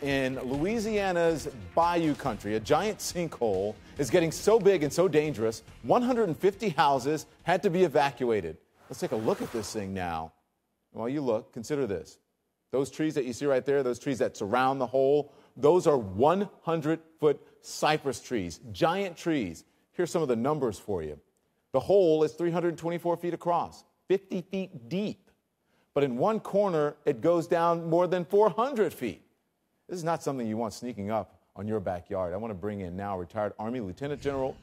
In Louisiana's bayou country, a giant sinkhole is getting so big and so dangerous, 150 houses had to be evacuated. Let's take a look at this thing now. While you look, consider this. Those trees that you see right there, those trees that surround the hole, those are 100-foot cypress trees, giant trees. Here's some of the numbers for you. The hole is 324 feet across, 50 feet deep. But in one corner, it goes down more than 400 feet. This is not something you want sneaking up on your backyard. I want to bring in now retired Army Lieutenant General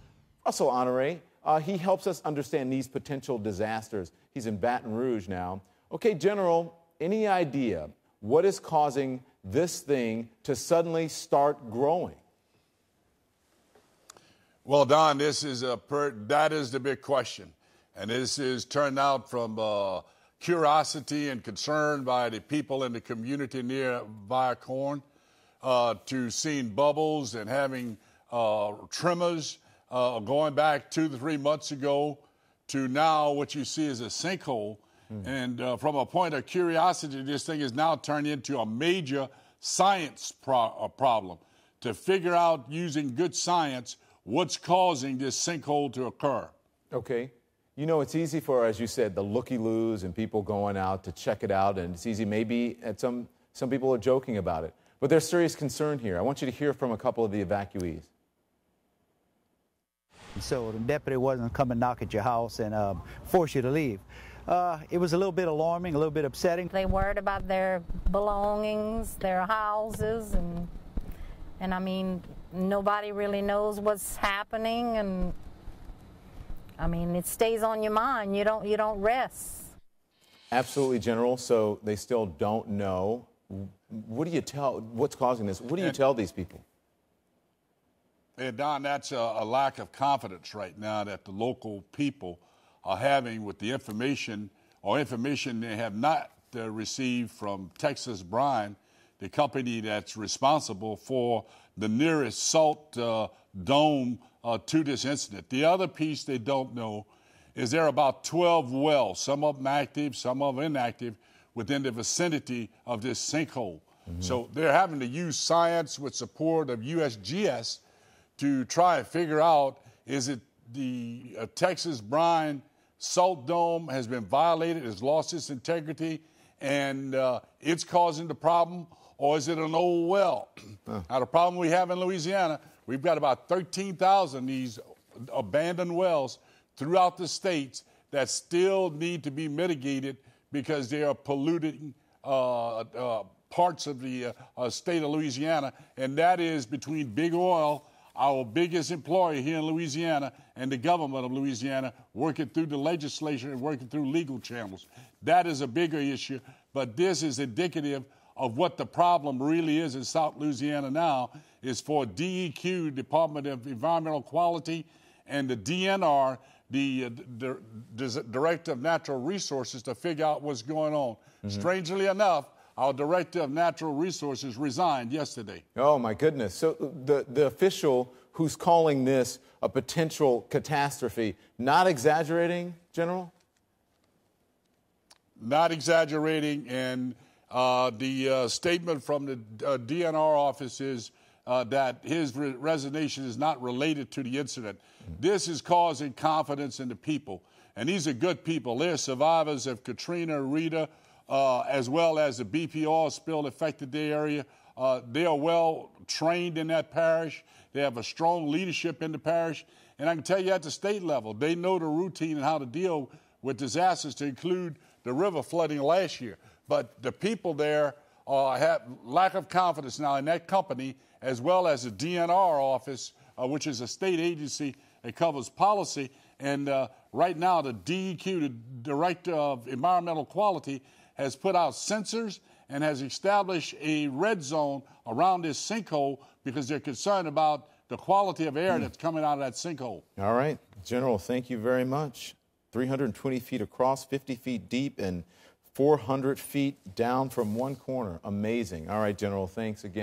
Russel Honore. He helps us understand these potential disasters. He's in Baton Rouge now. Okay, General, any idea what is causing this thing to suddenly start growing? Well, Don, that is the big question. And this is turned out from curiosity and concern by the people in the community near Viacorn to seeing bubbles and having tremors going back 2 to 3 months ago to now what you see is a sinkhole. And from a point of curiosity, this thing is now turned into a major science problem to figure out using good science what's causing this sinkhole to occur. Okay. You know, it's easy for, as you said, the looky-loos and people going out to check it out, and it's easy maybe at some people are joking about it. But there's serious concern here. I want you to hear from a couple of the evacuees. So the deputy wasn't come and knock at your house and force you to leave. It was a little bit alarming, a little bit upsetting. They worried about their belongings, their houses, and I mean, nobody really knows what's happening, and I mean, it stays on your mind. You don't rest. Absolutely, General. So they still don't know. What do you tell? What's causing this? What do you tell these people? And Don, that's a lack of confidence right now that the local people are having with the information they have not received from Texas Brine, the company that's responsible for the nearest salt dome to this incident. The other piece they don't know is there are about 12 wells, some of them active, some of them inactive, within the vicinity of this sinkhole. So they're having to use science with support of USGS to try and figure out, is it the Texas Brine salt dome has been violated, has lost its integrity, and it's causing the problem, or is it an old well? Now, the problem we have in Louisiana, we've got about 13,000 these abandoned wells throughout the states that still need to be mitigated because they are polluting parts of the state of Louisiana, and that is between Big Oil, our biggest employer here in Louisiana, and the government of Louisiana, working through the legislature and working through legal channels. That is a bigger issue, but this is indicative of what the problem really is in South Louisiana now, is for DEQ, Department of Environmental Quality, and the DNR, the Director of Natural Resources, to figure out what's going on. Strangely enough, our Director of Natural Resources resigned yesterday. Oh, my goodness. So the official who's calling this a potential catastrophe, not exaggerating, General? Not exaggerating, and the statement from the DNR office is that his resignation is not related to the incident. This is causing confidence in the people, and these are good people. They're survivors of Katrina, Rita, as well as the BP oil spill affected their area. They are well trained in that parish. They have a strong leadership in the parish. And I can tell you at the state level, they know the routine and how to deal with disasters, to include the river flooding last year. But the people there have lack of confidence now in that company, as well as the DNR office, which is a state agency that covers policy. And right now, the DEQ, the Director of Environmental Quality, has put out sensors and has established a red zone around this sinkhole because they're concerned about the quality of air that's coming out of that sinkhole. All right. General, thank you very much. 320 feet across, 50 feet deep, and 400 feet down from one corner. Amazing. All right, General, thanks again.